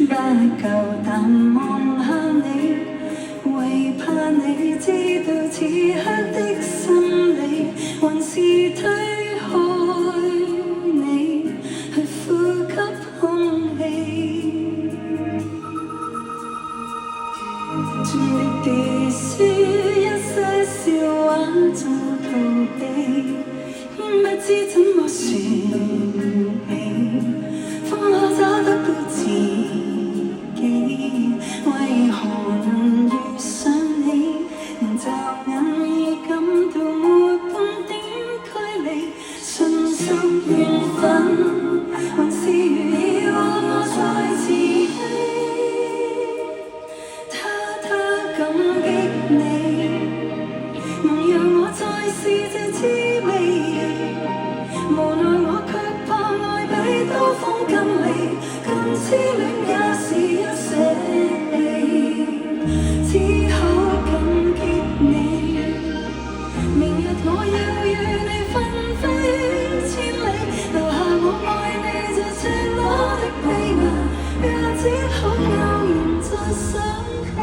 不夠膽望下你，為怕你知道此刻的心理，還是推開你去呼吸空氣。盡力地說一些笑話做逃避，不知怎麼說起，方可找得到自己。為何能遇上你，驟眼已感到沒半點距離，純屬緣分，還是如已和我在自欺。感激你，能讓我再試這滋味，無奈我卻怕愛比刀鋒更利，更痴戀也是要捨棄，只好感激你。明日我要與你分飛千里，留下我愛你這赤裸的秘密，也只好偶然再想起。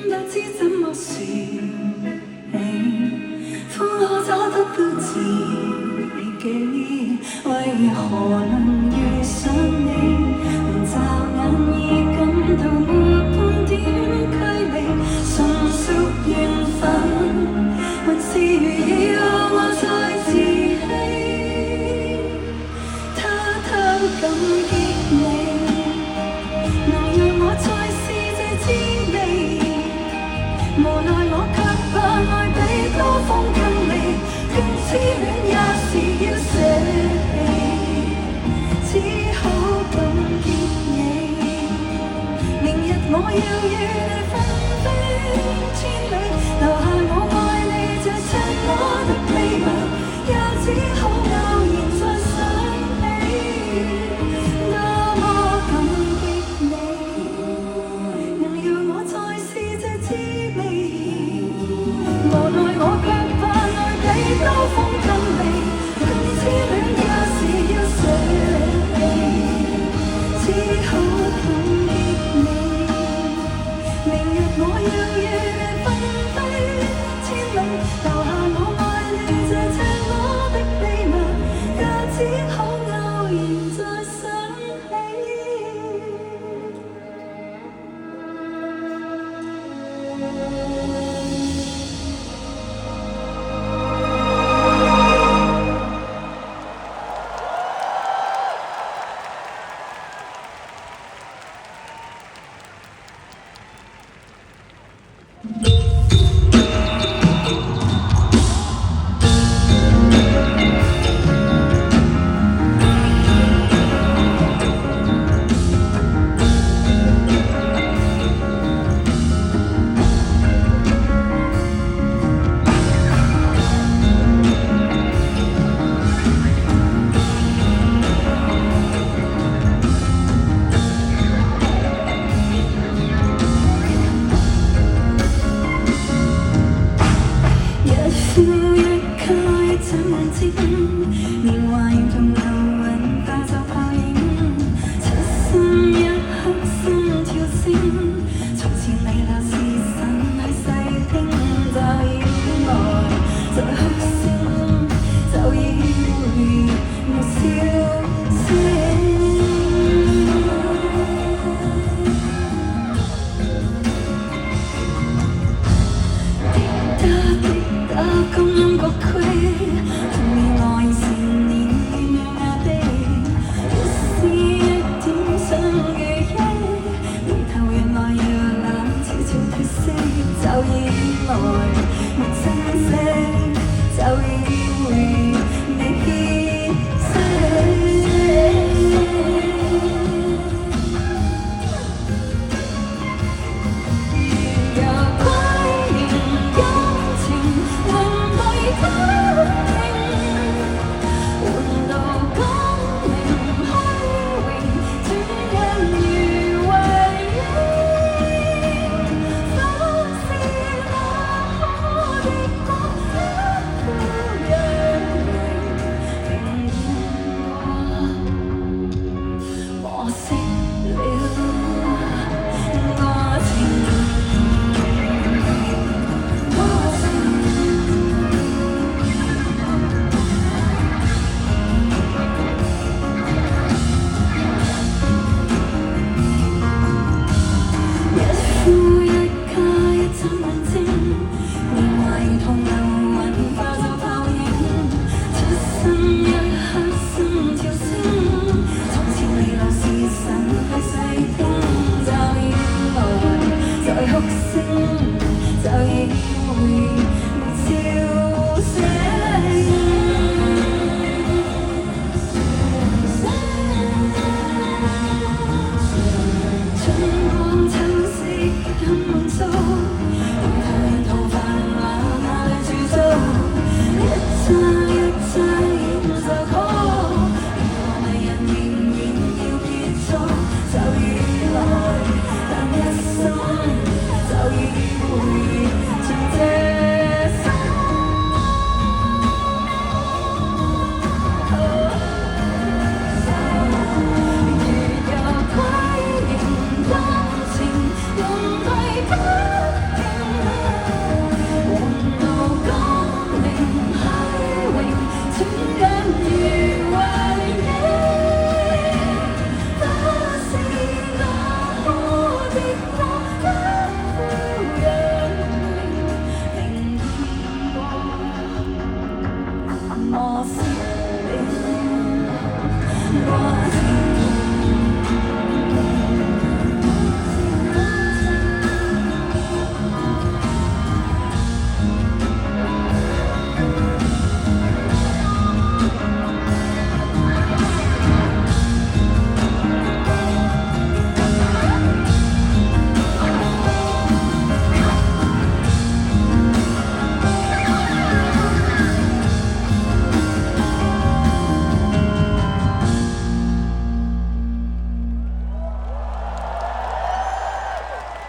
不知怎麼說起，方可找得到自己。為何能遇上你，驟眼已感到沒半點距離，純屬緣分，還是如已和我在自欺。偷感激你，能讓我再試這滋味，無奈我卻怕愛比刀鋒更利，更痴戀也是要捨棄，只好感激你。明日我要與你分飛千里，留下我愛你這赤裸的秘密，也只好偶然再想起，多麼感激你，能讓我再試這滋味，無奈我卻怕愛比刀鋒更利，更痴戀也是要捨棄，只好感激你。明日我要與你分飛千里，留下我愛你這赤裸的秘密，也只好偶然再想我是你，我是